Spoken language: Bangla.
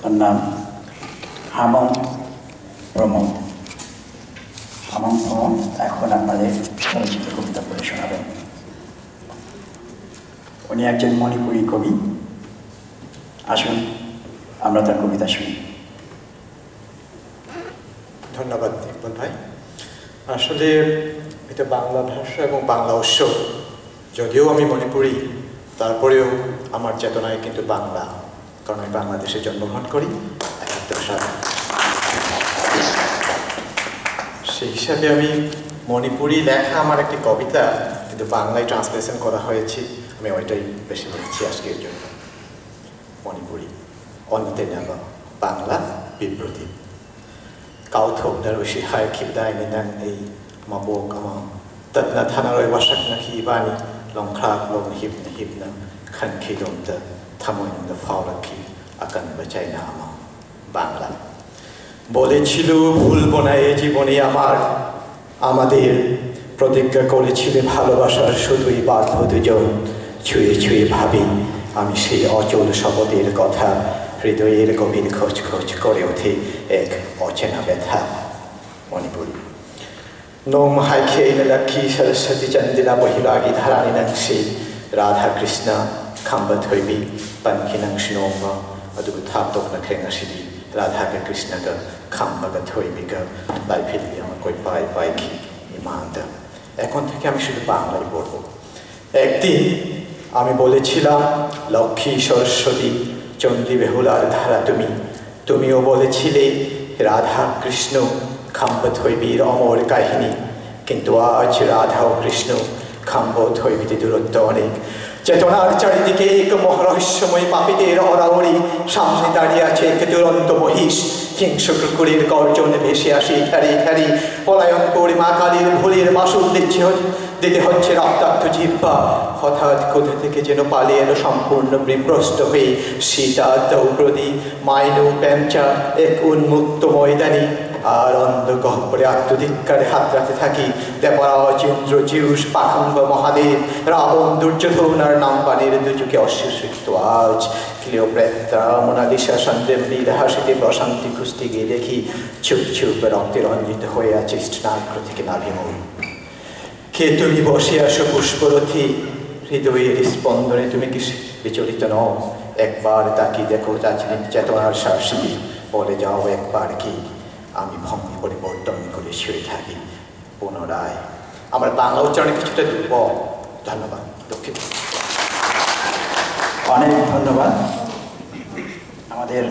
তার নাম হামম প্রমোদ। হামম প্রমোদ এখন আপনাদের পরিচিত কবিতা পড়ে শোনাবেন। উনি একজন মণিপুরী কবি। আসুন আমরা তার কবিতা শুনি। ধন্যবাদ ইকবাল ভাই। আসলে এটা বাংলা ভাষা এবং বাংলা উৎসব, যদিও আমি মণিপুরী তারপরেও আমার চেতনায় কিন্তু বাংলা, কারণ আমি বাংলাদেশে জন্মগ্রহণ করি। সেই হিসাবে আমি মণিপুরী লেখা আমার একটি কবিতা কিন্তু বাংলায় ট্রান্সলেশন করা হয়েছে, আমি ওইটাই বেশি লিখছি আজকের জন্য। মণিপুরী অন্যতে নেবা বাংলা বিব্রতি কাউথোকদারসি হায় খিবদায় নিদান এই মাবোক আমা তৎনা থানারয় ওয়াশাক নাকি ইবানি লংখ্রাক লং হিবনা হিবনা খান খিদমদা থামইন্দা ফাওলাকি আকান বাঁচাই না আমা। বাংলা। বলেছিল ভুলব না এ জীবনে আমার, আমাদের প্রতিজ্ঞা করেছিলে ভালোবাসার শুধুই বাধ্য দুজন। ছুঁয়ে ছুঁয়ে ভাবি আমি সেই অচল শপথের কথা, হৃদয়ের গভীর খোঁজ খোঁজ করে ওঠে এক অচেনা ব্যথা। মণিপুরী। নোম হাই খেয়ে লক্ষ্মী সরস্বতী চন্দিলা বহিরাগী ধারানি নংশী রাধা কৃষ্ণ খাম্বা থৈবি পনকি নংশ নোম অদুগ থাপতক নখেঙ্গশিদি রাধাকে কৃষ্ণকে খাম্বাকে থৈবিকে লাই ফিরবি আমার কই পাই পাই কি ইমানদা। এখন থেকে আমি শুধু বাংলায় পড়ব। একদিন আমি বলেছিলাম লক্ষ্মী সরস্বতী চণ্ডী বেহুলার ধারা তুমি, তুমিও বলেছিলে রাধা কৃষ্ণ খাম্ব থৈবীর অমর কাহিনী। কিন্তু আজ রাধা ও কৃষ্ণ খাম্ব থৈবীতে দূরত্ব অনেক। চেতনার চারিদিকে এক মহারহস্যময় পাপীদের অরাওরি, সামনে দাঁড়িয়ে আছে এক দুরন্ত মহিষ। হিংস্র কুকুরের গর্জন ভেসে আসে খ্যারি খ্যারি, পলায়ন করে মা কালীর ভুলের বাসন দিতে হচ্ছে রক্তাক্ত জিহ্বা। হঠাৎ কোথা থেকে যেন পালিয়ে এলো সম্পূর্ণ বিভ্রষ্ট হয়ে সীতা দ্রৌপদী মাইনু প্যাঞ্চা এক উন্মুক্ত ময়দানে। আর অন্ধ গহ্বরে আত্মধিক্কারে হাত রাখতে থাকি দেবরাজ ইন্দ্র জিউস পাখাম্ব মহাদেব রাবণ দুর্যোধন আর নামবানের দুচোখে অশ্বসিক্ত আজ। ক্লিওপেট্রা মোনালিসা সন্দেমনি হাসিতে প্রশান্তি খুঁজতে গিয়ে দেখি চুপ চুপ রক্তে রঞ্জিত হয়ে আছে স্নাগ্র থেকে নাভিমূল। কে তুমি বসে আসো পুষ্পরথী, হৃদয়ের স্পন্দনে তুমি কি বিচলিত নও? একবার তাকিয়ে দেখো চেতনার শাশ্বতী, বলে যাও একবার কি। আমি ভঙ্গি পরিবর্তন করে শুয়ে থাকি পুনরায়। আমার বাংলা উচ্চারণে কিছুটা দুর্বল। ধন্যবাদ। দুঃখিত। অনেক ধন্যবাদ। আমাদের